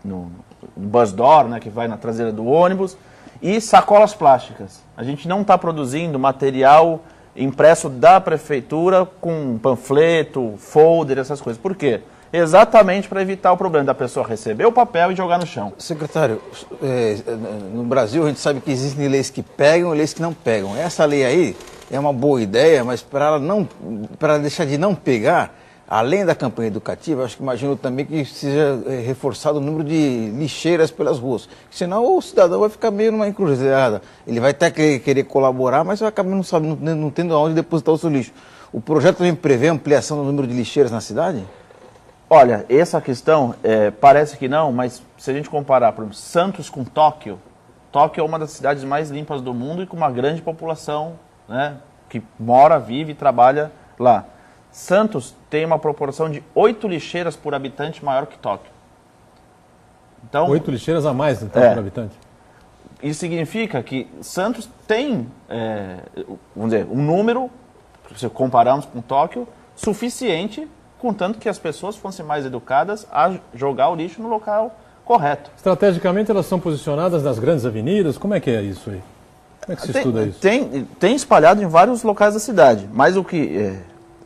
no bus door, né, que vai na traseira do ônibus, e sacolas plásticas. A gente não está produzindo material impresso da prefeitura com panfleto, folder, essas coisas. Por quê? Exatamente para evitar o problema da pessoa receber o papel e jogar no chão. Secretário, no Brasil a gente sabe que existem leis que pegam e leis que não pegam. Essa lei aí é uma boa ideia, mas para ela deixar de não pegar, além da campanha educativa, acho que imagino também que seja reforçado o número de lixeiras pelas ruas. Senão o cidadão vai ficar meio numa encruzilhada. Ele vai até querer colaborar, mas vai acabar não tendo aonde depositar o seu lixo. O projeto também prevê ampliação do número de lixeiras na cidade? Olha, essa questão parece que não, mas se a gente comparar, por exemplo, Santos com Tóquio, Tóquio é uma das cidades mais limpas do mundo e com uma grande população, né, que mora, vive e trabalha lá. Santos tem uma proporção de 8 lixeiras por habitante maior que Tóquio. Então, 8 lixeiras a mais, então, por habitante? Isso significa que Santos tem, vamos dizer, um número, se compararmos com Tóquio, suficiente, contanto que as pessoas fossem mais educadas a jogar o lixo no local correto. Estrategicamente, elas são posicionadas nas grandes avenidas? Como é que é isso aí? Como é que se estuda isso? Tem espalhado em vários locais da cidade, mas o que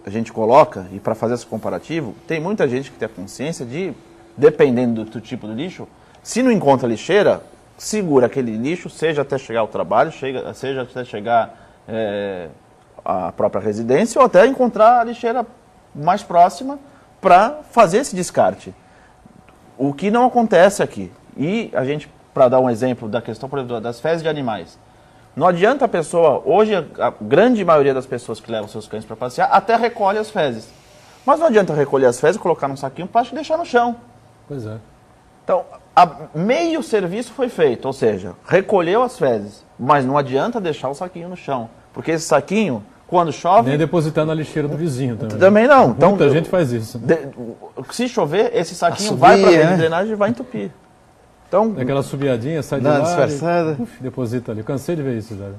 a gente coloca, e para fazer esse comparativo, tem muita gente que tem a consciência de, dependendo do tipo de lixo, se não encontra lixeira, segura aquele lixo, seja até chegar ao trabalho, seja até chegar à própria residência, ou até encontrar a lixeira mais próxima para fazer esse descarte. O que não acontece aqui, e a gente, para dar um exemplo da questão, por exemplo, das fezes de animais, não adianta a pessoa, hoje a grande maioria das pessoas que levam seus cães para passear até recolhe as fezes. Mas não adianta recolher as fezes, colocar num saquinho plástico e deixar no chão. Pois é. Então, meio serviço foi feito, ou seja, recolheu as fezes, mas não adianta deixar o saquinho no chão, porque esse saquinho, quando chove... Nem depositar na lixeira do vizinho também. Também não. Então, muita gente faz isso. Se chover, esse saquinho vai para a rede de drenagem e vai entupir. Então, aquela subiadinha, sai de lá e deposita ali. Eu cansei de ver isso, já.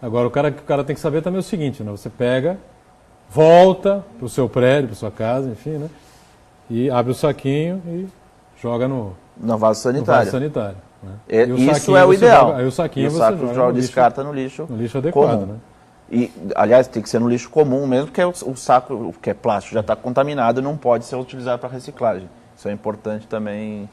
Agora, o cara tem que saber também o seguinte, né? Você pega, volta para o seu prédio, para sua casa, enfim, né? E abre o saquinho e joga no vaso sanitário. Né? Isso é o ideal. Aí o saquinho você joga descarta no lixo. No lixo adequado, comum. né? E, aliás, tem que ser no lixo comum mesmo, porque o saco, que é plástico, já está contaminado e não pode ser utilizado para reciclagem. Isso é importante também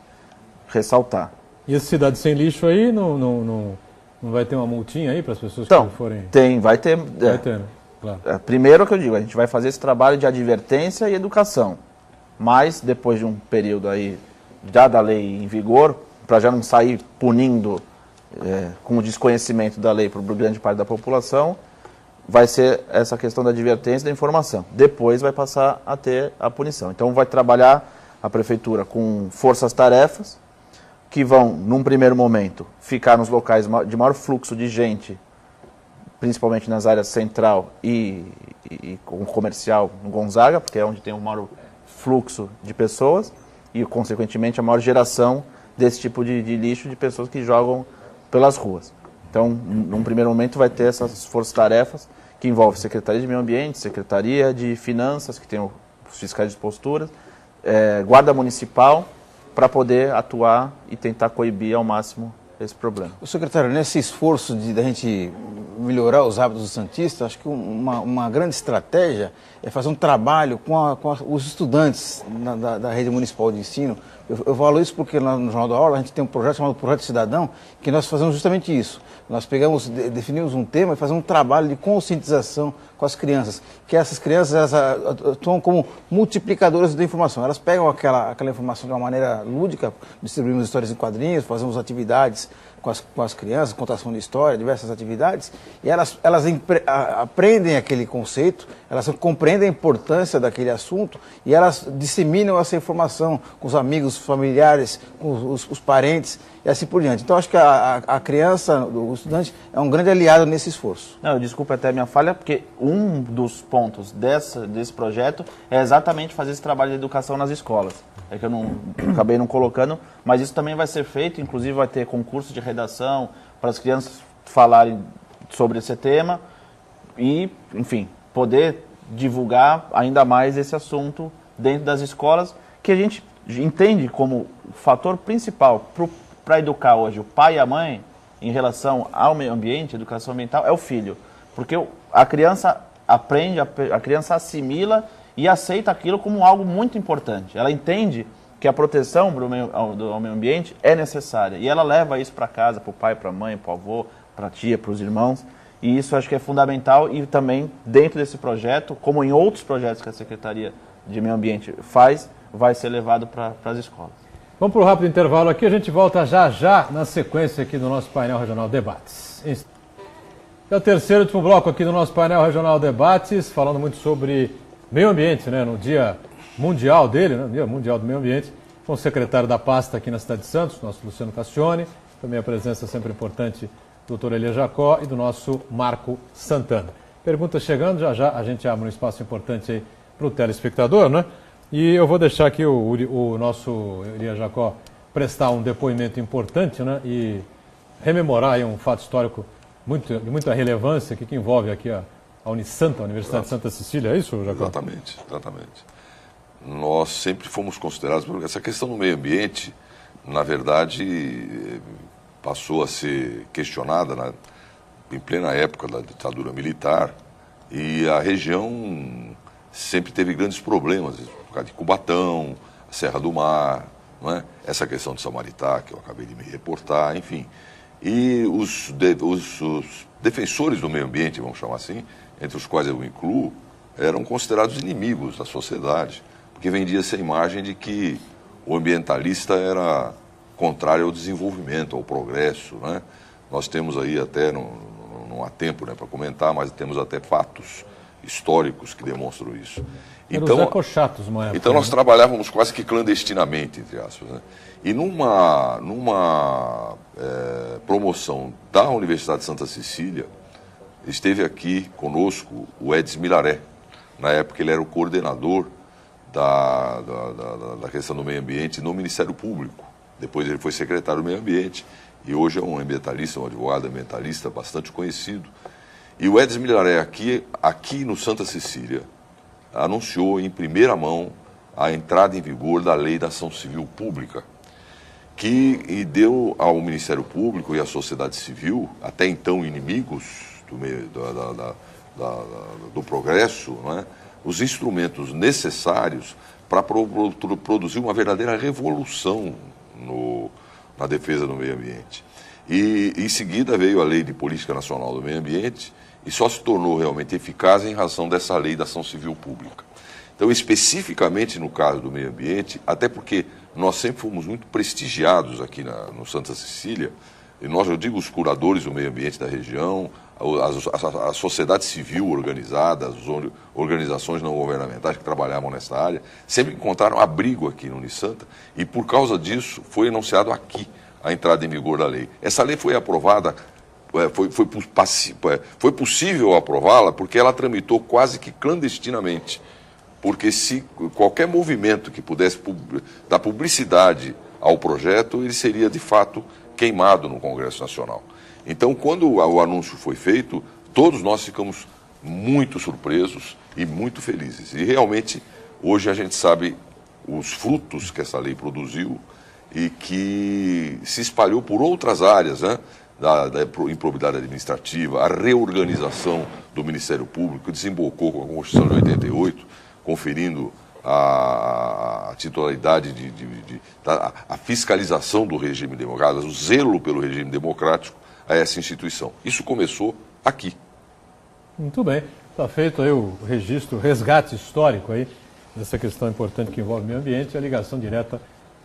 ressaltar. E essa cidade sem lixo aí, não vai ter uma multinha aí para as pessoas então, que forem... Vai ter, né? Claro. Primeiro o que eu digo, a gente vai fazer esse trabalho de advertência e educação. Mas, depois de um período aí, já da lei em vigor, para já não sair punindo com o desconhecimento da lei para grande parte da população, vai ser essa questão da advertência e da informação. Depois vai passar a ter a punição. Então vai trabalhar a prefeitura com forças-tarefas, que vão, num primeiro momento, ficar nos locais de maior fluxo de gente, principalmente nas áreas central e comercial no Gonzaga, porque é onde tem o maior fluxo de pessoas e, consequentemente, a maior geração desse tipo de lixo de pessoas que jogam pelas ruas. Então, num primeiro momento, vai ter essas forças-tarefas que envolvem Secretaria de Meio Ambiente, Secretaria de Finanças, que tem os fiscais de posturas, Guarda Municipal, para poder atuar e tentar coibir ao máximo esse problema. O secretário, nesse esforço da gente melhorar os hábitos do santista, acho que uma grande estratégia é fazer um trabalho com os estudantes da rede municipal de ensino. Eu falo isso porque lá no Jornal da Aula a gente tem um projeto chamado Projeto Cidadão, que nós fazemos justamente isso. Nós definimos um tema e fazemos um trabalho de conscientização com as crianças, que essas crianças elas atuam como multiplicadoras da informação. Elas pegam aquela informação de uma maneira lúdica, distribuímos histórias em quadrinhos, fazemos atividades com as crianças, contação de história, diversas atividades, e elas aprendem aquele conceito, elas compreendem a importância daquele assunto e elas disseminam essa informação com os amigos, familiares, com os parentes e assim por diante. Então, acho que a criança, o estudante, é um grande aliado nesse esforço. Não, desculpa até a minha falha, porque um dos pontos desse projeto é exatamente fazer esse trabalho de educação nas escolas. É que eu acabei não colocando, mas isso também vai ser feito, inclusive vai ter concurso de redação para as crianças falarem sobre esse tema e, enfim, poder divulgar ainda mais esse assunto dentro das escolas, que a gente entende como fator principal para educar hoje o pai e a mãe em relação ao meio ambiente, educação ambiental, é o filho. Porque a criança aprende, a criança assimila e aceita aquilo como algo muito importante. Ela entende que a proteção ao meio ambiente é necessária. E ela leva isso para casa, para o pai, para a mãe, para o avô, para a tia, para os irmãos. E isso acho que é fundamental e também dentro desse projeto, como em outros projetos que a Secretaria de Meio Ambiente faz, vai ser levado para as escolas. Vamos para um rápido intervalo aqui, a gente volta já na sequência aqui do nosso painel regional Debates. É o terceiro e último bloco aqui do nosso painel regional Debates, falando muito sobre meio ambiente, né? No dia mundial dele, né? Dia mundial do meio ambiente, com o secretário da pasta aqui na cidade de Santos, nosso Luciano Castione, também a presença sempre importante do Dr. Elia Jacó e do nosso Marco Santana. Perguntas chegando, já a gente abre um espaço importante aí para o telespectador, né? E eu vou deixar aqui o nosso Elia Jacó prestar um depoimento importante, né? E rememorar aí um fato histórico de muita relevância que envolve aqui a Unisanta, a Universidade de Santa Cecília, é isso, Jacó? Exatamente, exatamente. Nós sempre fomos considerados, porque essa questão do meio ambiente, na verdade, passou a ser questionada em plena época da ditadura militar, e a região sempre teve grandes problemas, por causa de Cubatão, a Serra do Mar, não é? Essa questão de Samaritá, que eu acabei de me reportar, enfim. E os defensores do meio ambiente, vamos chamar assim, entre os quais eu me incluo, eram considerados inimigos da sociedade, porque vendia essa imagem de que o ambientalista era contrário ao desenvolvimento, ao progresso, né? Nós temos aí até, não há tempo, né, para comentar, mas temos até fatos históricos que demonstram isso. Então, os ecochatos, uma época, então nós trabalhávamos quase que clandestinamente, entre aspas, né? E numa promoção da Universidade de Santa Cecília, esteve aqui conosco o Edson Milaré. Na época ele era o coordenador da questão do meio ambiente no Ministério Público. Depois ele foi secretário do meio ambiente e hoje é um ambientalista, um advogado ambientalista bastante conhecido. E o Edson Milaré aqui no Santa Cecília anunciou em primeira mão a entrada em vigor da Lei da Ação Civil Pública, que deu ao Ministério Público e à sociedade civil, até então inimigos do progresso, né, os instrumentos necessários para produzir uma verdadeira revolução na defesa do meio ambiente. E em seguida veio a Lei de Política Nacional do Meio Ambiente e só se tornou realmente eficaz em razão dessa Lei da Ação Civil Pública. Então, especificamente no caso do meio ambiente, até porque nós sempre fomos muito prestigiados aqui no Santa Cecília, e nós, eu digo, os curadores do meio ambiente da região, a sociedade civil organizada, as organizações não governamentais que trabalhavam nessa área, sempre encontraram abrigo aqui no Unisanta, e por causa disso foi anunciado aqui a entrada em vigor da lei. Essa lei foi aprovada, foi possível aprová-la porque ela tramitou quase que clandestinamente. Porque se qualquer movimento que pudesse dar publicidade ao projeto, ele seria de fato queimado no Congresso Nacional. Então, quando o anúncio foi feito, todos nós ficamos muito surpresos e muito felizes. E realmente, hoje a gente sabe os frutos que essa lei produziu e que se espalhou por outras áreas, né? Da improbidade administrativa, a reorganização do Ministério Público, que desembocou com a Constituição de 88, conferindo a titularidade a fiscalização do regime democrático, o zelo pelo regime democrático a essa instituição. Isso começou aqui. Muito bem. Está feito aí o registro, o resgate histórico aí dessa questão importante que envolve o meio ambiente e a ligação direta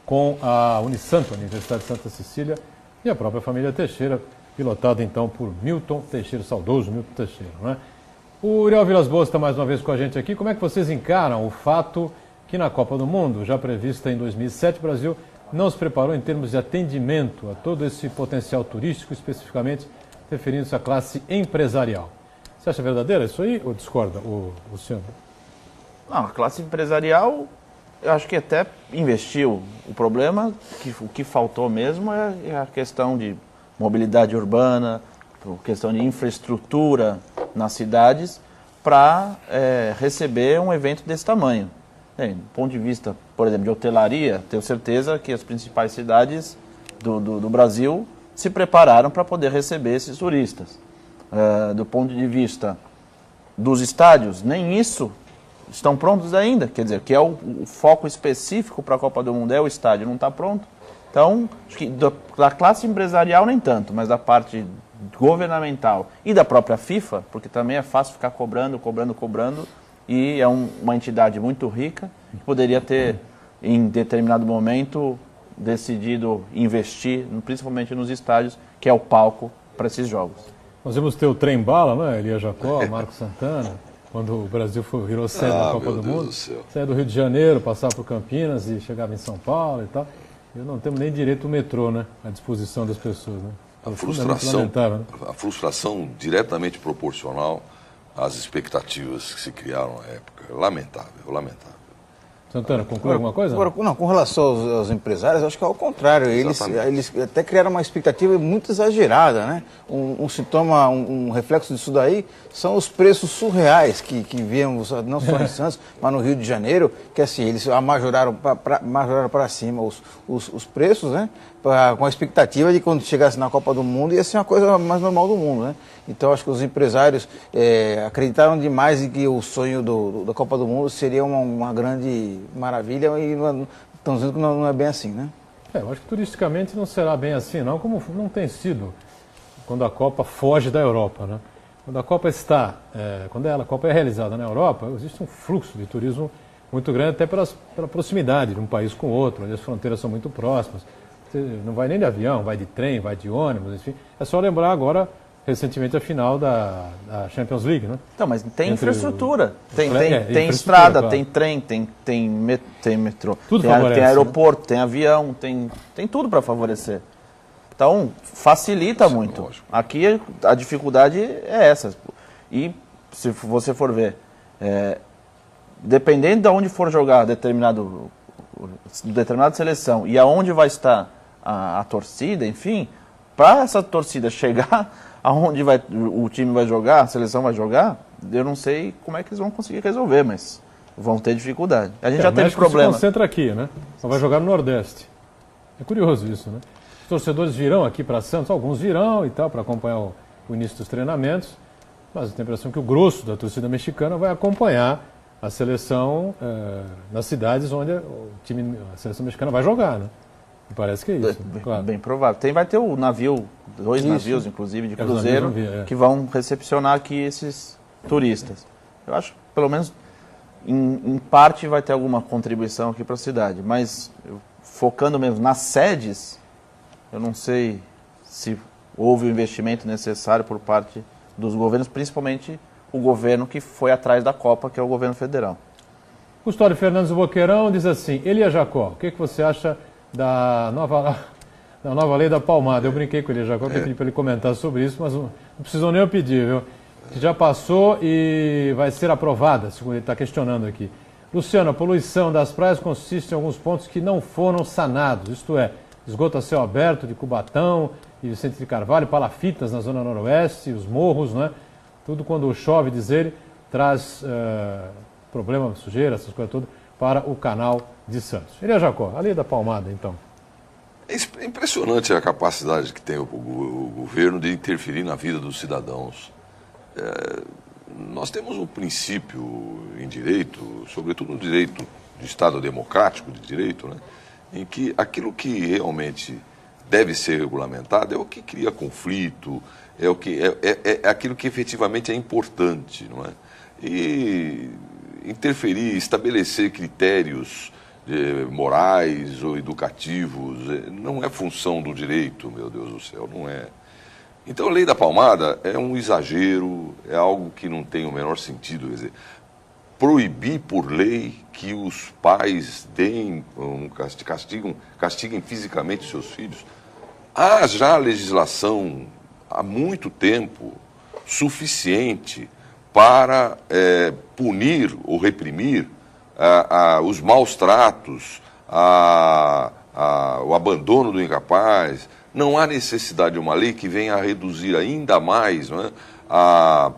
com a Unisanta, a Universidade de Santa Cecília, e a própria família Teixeira, pilotada então por Milton Teixeira, saudoso Milton Teixeira, não é? O Uriel Vilas Boas está mais uma vez com a gente aqui. Como é que vocês encaram o fato que na Copa do Mundo, já prevista em 2007, o Brasil não se preparou em termos de atendimento a todo esse potencial turístico, especificamente referindo-se à classe empresarial? Você acha verdadeiro isso aí ou discorda, Luciano? Não, a classe empresarial, eu acho que até investiu. O problema, o que faltou mesmo é a questão de mobilidade urbana, questão de infraestrutura nas cidades para receber um evento desse tamanho. Do ponto de vista, por exemplo, de hotelaria, tenho certeza que as principais cidades do Brasil se prepararam para poder receber esses turistas. Do ponto de vista dos estádios, nem isso estão prontos ainda. Quer dizer, que é o foco específico para a Copa do Mundo, é o estádio, não está pronto. Então, acho que da classe empresarial nem tanto, mas da parte governamental e da própria FIFA, porque também é fácil ficar cobrando, e é uma entidade muito rica, que poderia ter, em determinado momento, decidido investir, principalmente nos estádios, que é o palco para esses jogos. Nós vimos ter o trem-bala, né? Elia Jacó, Marcos Santana, quando o Brasil virou sede da Copa do Mundo. Saia do Rio de Janeiro, passava por Campinas e chegava em São Paulo e tal. E não temos nem direito ao metrô, né? À disposição das pessoas, né? A frustração diretamente proporcional às expectativas que se criaram na época. Lamentável. Santana, conclui alguma coisa? Agora, não, com relação aos empresários, acho que é ao contrário. Eles até criaram uma expectativa muito exagerada, né? Um sintoma, um reflexo disso daí são os preços surreais que vemos, não só em Santos, mas no Rio de Janeiro, que assim, eles majoraram para cima os preços, né? Com a expectativa de quando chegasse na Copa do Mundo ia ser uma coisa mais normal do mundo, né? Então acho que os empresários acreditaram demais em que o sonho da Copa do Mundo seria uma grande maravilha e estão dizendo que não é bem assim, né? Eu acho que turisticamente não será bem assim, não, como não tem sido quando a Copa foge da Europa, né? Quando a Copa a Copa é realizada na Europa, existe um fluxo de turismo muito grande, até pela proximidade de um país com o outro, onde as fronteiras são muito próximas. Você não vai nem de avião, vai de trem, vai de ônibus, enfim. É só lembrar agora, recentemente, a final da Champions League, né? Então, mas tem infraestrutura. Tem infraestrutura, estrada, claro. tem trem, tem metrô, Tudo tem favorece, aeroporto, tem avião, tem tudo para favorecer. Então, facilita muito. Lógico. Aqui a dificuldade é essa. E se você for ver, dependendo de onde for jogar determinada seleção e aonde vai estar a torcida, enfim, para essa torcida chegar aonde o time vai jogar, a seleção vai jogar, eu não sei como é que eles vão conseguir resolver, mas vão ter dificuldade. A gente já teve problema. Se concentra aqui, né? Só vai jogar no Nordeste. É curioso isso, né? Os torcedores virão aqui para Santos, alguns virão e tal, para acompanhar o início dos treinamentos, mas tem a impressão que o grosso da torcida mexicana vai acompanhar a seleção nas cidades onde a seleção mexicana vai jogar, né? Me parece que é isso. Claro. Bem provável. Vai ter o navio, dois navios, inclusive, de cruzeiro, que vão recepcionar aqui esses turistas. Eu acho, pelo menos, em parte vai ter alguma contribuição aqui para a cidade, mas focando mesmo nas sedes, eu não sei se houve o investimento necessário por parte dos governos, principalmente o governo que foi atrás da Copa, que é o governo federal. Custódio Fernandes do Boqueirão diz assim: Elia Jacó, o que você acha da nova lei da palmada? Eu brinquei com ele, Jacó, pedi para ele comentar sobre isso, mas não precisou nem eu pedir, viu? Que já passou e vai ser aprovada, segundo ele está questionando aqui. Luciano, a poluição das praias consiste em alguns pontos que não foram sanados, isto é, esgoto a céu aberto de Cubatão e Vicente de Carvalho, palafitas na zona noroeste, os morros, né? Tudo quando chove, diz ele, traz problema, sujeira, essas coisas todas, para o canal de Santos. Elia Jacó, a lei da palmada, então. É impressionante a capacidade que tem o governo de interferir na vida dos cidadãos. Nós temos um princípio em direito, sobretudo no direito de Estado democrático de direito, né, em que aquilo que realmente deve ser regulamentado é o que cria conflito, é aquilo que efetivamente é importante, não é? E interferir, estabelecer critérios morais ou educativos não é função do direito, meu Deus do céu, não é. Então a lei da palmada é um exagero, é algo que não tem o menor sentido. Quer dizer, proibir por lei que os pais castiguem fisicamente seus filhos. Há já legislação há muito tempo suficiente para punir ou reprimir os maus tratos, o abandono do incapaz. Não há necessidade de uma lei que venha a reduzir ainda mais, não é, a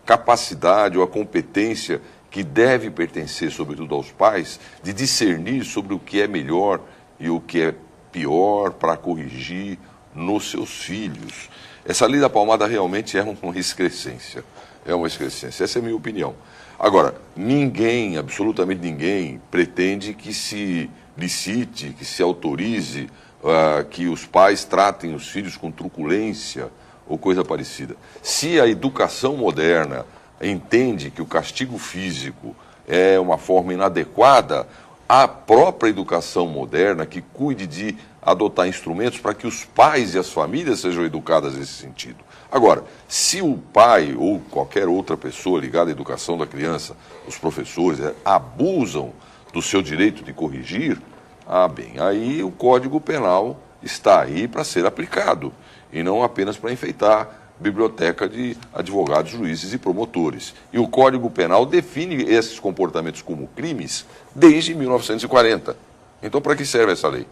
capacidade ou a competência que deve pertencer, sobretudo aos pais, de discernir sobre o que é melhor e o que é pior para corrigir nos seus filhos. Essa lei da palmada realmente é uma excrescência. É uma excrescência. Essa é a minha opinião. Agora, ninguém, absolutamente ninguém, pretende que se licite, que se autorize que os pais tratem os filhos com truculência ou coisa parecida. Se a educação moderna entende que o castigo físico é uma forma inadequada, a própria educação moderna que cuide de adotar instrumentos para que os pais e as famílias sejam educadas nesse sentido. Agora, se o pai ou qualquer outra pessoa ligada à educação da criança, os professores, abusam do seu direito de corrigir, aí o Código Penal está aí para ser aplicado e não apenas para enfeitar biblioteca de advogados, juízes e promotores. E o Código Penal define esses comportamentos como crimes desde 1940. Então, para que serve essa lei?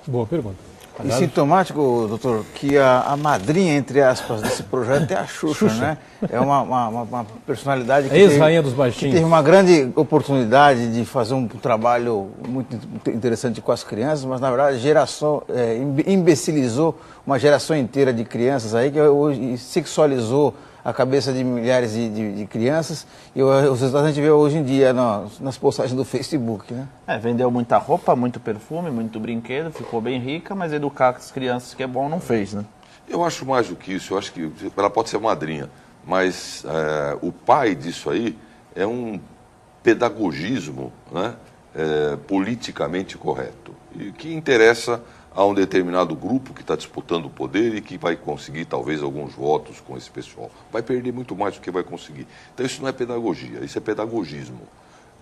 Boa pergunta. E sintomático, doutor, que a madrinha, entre aspas, desse projeto é a Xuxa, né? É uma personalidade que ex-rainha dos baixinhos. Que teve uma grande oportunidade de fazer um trabalho muito interessante com as crianças, mas na verdade imbecilizou uma geração inteira de crianças aí, que hoje sexualizou a cabeça de milhares de crianças, e os resultados a gente vê hoje em dia nas postagens do Facebook, né? Vendeu muita roupa, muito perfume, muito brinquedo, ficou bem rica, mas educar as crianças que é bom não fez, né? Eu acho mais do que isso, eu acho que ela pode ser madrinha, mas o pai disso aí é um pedagogismo, né, politicamente correto, e que interessa a um determinado grupo que está disputando o poder e que vai conseguir talvez alguns votos com esse pessoal. Vai perder muito mais do que vai conseguir. Então isso não é pedagogia, isso é pedagogismo.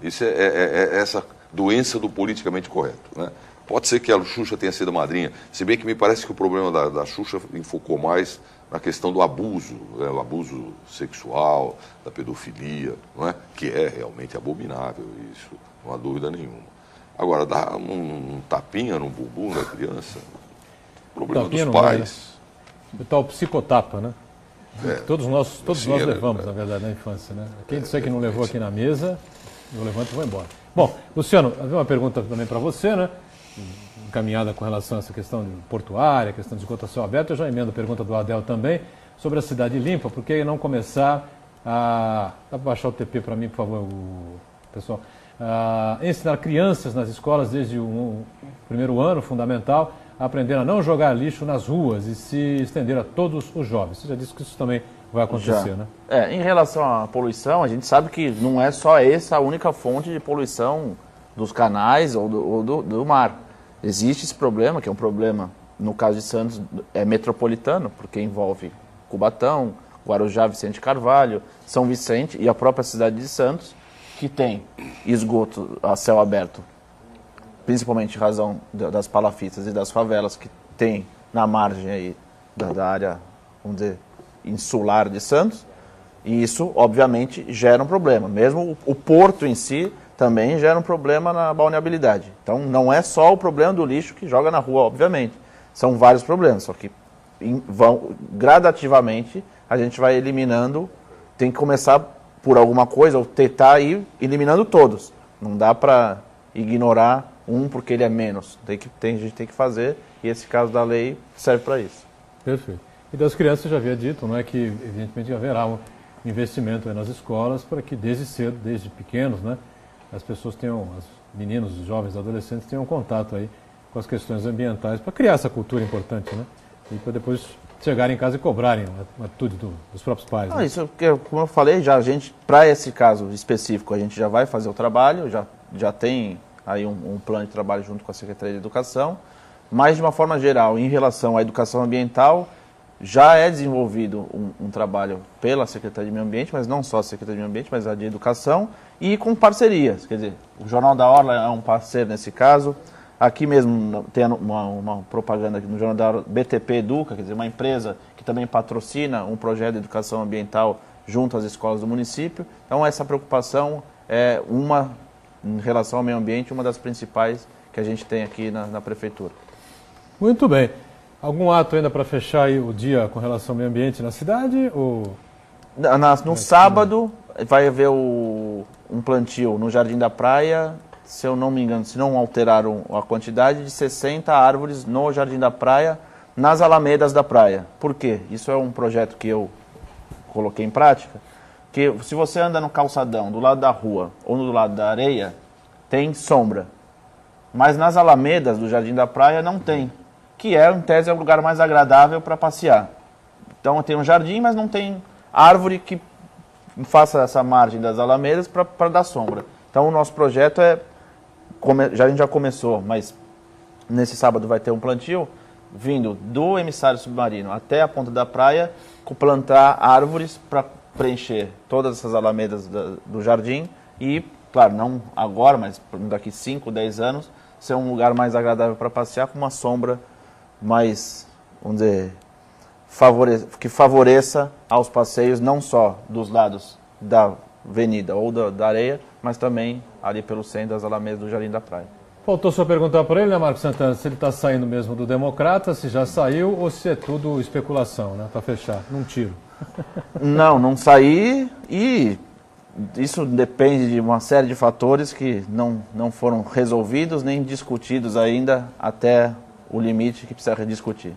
Isso é essa doença do politicamente correto, né? Pode ser que a Xuxa tenha sido a madrinha, se bem que me parece que o problema da Xuxa enfocou mais na questão do abuso, né? O abuso sexual, da pedofilia, não é? Que é realmente abominável, isso não há dúvida nenhuma. Agora, dar um tapinha no bumbum da criança, problema tapinha dos não vai, pais. né? O tal psicotapa, né? Todos nós levamos, né? na verdade, na infância, né? Quem disser que não levou aqui na mesa, eu levanto e vou embora. Bom, Luciano, havia uma pergunta também para você, né? Encaminhada com relação a essa questão de portuária, questão de esgoto a céu aberto. Eu já emendo a pergunta do Adel também, sobre a cidade limpa, por que não começar a... Dá para baixar o TP para mim, por favor, pessoal? Ensinar crianças nas escolas desde o primeiro ano, fundamental, a aprender a não jogar lixo nas ruas e se estender a todos os jovens. Você já disse que isso também vai acontecer, né? Em relação à poluição, a gente sabe que não é só essa a única fonte de poluição dos canais ou do mar. Existe esse problema, que é um problema, no caso de Santos, metropolitano, porque envolve Cubatão, Guarujá, Vicente Carvalho, São Vicente e a própria cidade de Santos, que tem esgoto a céu aberto, principalmente em razão das palafitas e das favelas que tem na margem aí da área, vamos dizer, insular de Santos, e isso, obviamente, gera um problema. Mesmo o porto em si também gera um problema na balneabilidade. Então, não é só o problema do lixo que joga na rua, obviamente. São vários problemas, só que gradativamente a gente vai eliminando, tem que começar por alguma coisa, ou tentar ir eliminando todos. Não dá para ignorar um porque ele é menos. A gente tem que fazer, e esse caso da lei serve para isso. Perfeito. E das crianças, já havia dito, não é que evidentemente haverá um investimento nas escolas para que desde cedo, desde pequenos, né, as pessoas tenham, os meninos, os jovens, adolescentes tenham contato aí com as questões ambientais, para criar essa cultura importante, né? E para depois chegarem em casa e cobrarem a atitude dos próprios pais. Não, né? isso, como eu falei, já a gente, para esse caso específico, a gente já vai fazer o trabalho, já tem aí um plano de trabalho junto com a Secretaria de Educação, mas de uma forma geral, em relação à educação ambiental, já é desenvolvido um trabalho pela Secretaria de Meio Ambiente, mas não só a Secretaria de Meio Ambiente, mas a de Educação, e com parcerias. Quer dizer, o Jornal da Orla é um parceiro nesse caso. Aqui mesmo tem uma propaganda aqui no Jornal da Orla, BTP Educa, quer dizer, uma empresa que também patrocina um projeto de educação ambiental junto às escolas do município. Então, essa preocupação é em relação ao meio ambiente, uma das principais que a gente tem aqui na Prefeitura. Muito bem. Algum ato ainda para fechar aí o dia com relação ao meio ambiente na cidade? Ou... No sábado vai haver um plantio no Jardim da Praia, se eu não me engano, se não alteraram a quantidade, de 60 árvores no Jardim da Praia, nas alamedas da praia. Por quê? Isso é um projeto que eu coloquei em prática, que se você anda no calçadão, do lado da rua ou do lado da areia, tem sombra. Mas nas alamedas do Jardim da Praia não tem, que em tese, é o lugar mais agradável para passear. Então tem um jardim, mas não tem árvore que faça essa margem das alamedas para dar sombra. Então o nosso projeto a gente já começou, mas nesse sábado vai ter um plantio, vindo do emissário submarino até a ponta da praia, plantar árvores para preencher todas essas alamedas do jardim e, claro, não agora, mas daqui 5, 10 anos, ser um lugar mais agradável para passear, com uma sombra mais, vamos dizer, que favoreça aos passeios não só dos lados da avenida ou da areia, mas também ali pelo centro das alamedas do Jardim da Praia. Faltou só perguntar para ele, né, Marcos Santana, se ele está saindo mesmo do Democrata, se já saiu ou se é tudo especulação, né, para fechar, num tiro. Não saí, e isso depende de uma série de fatores que não foram resolvidos nem discutidos ainda até o limite que precisa rediscutir.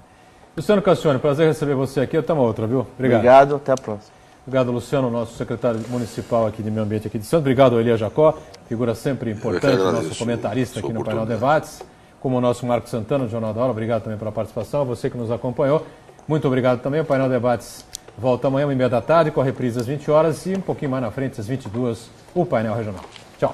Luciano Cassione, prazer receber você aqui, até uma outra, viu? Obrigado, até a próxima. Obrigado, Luciano, nosso secretário municipal aqui de Meio Ambiente aqui de Santos. Obrigado, Elia Jacó, figura sempre importante, nosso comentarista aqui no Painel Debates, como o nosso Marcos Santana, do Jornal da Hora. Obrigado também pela participação, você que nos acompanhou. Muito obrigado também. O Painel Debates volta amanhã, 1h30 da tarde, com a reprise às 20 horas e um pouquinho mais na frente, às 22h, o Painel Regional. Tchau.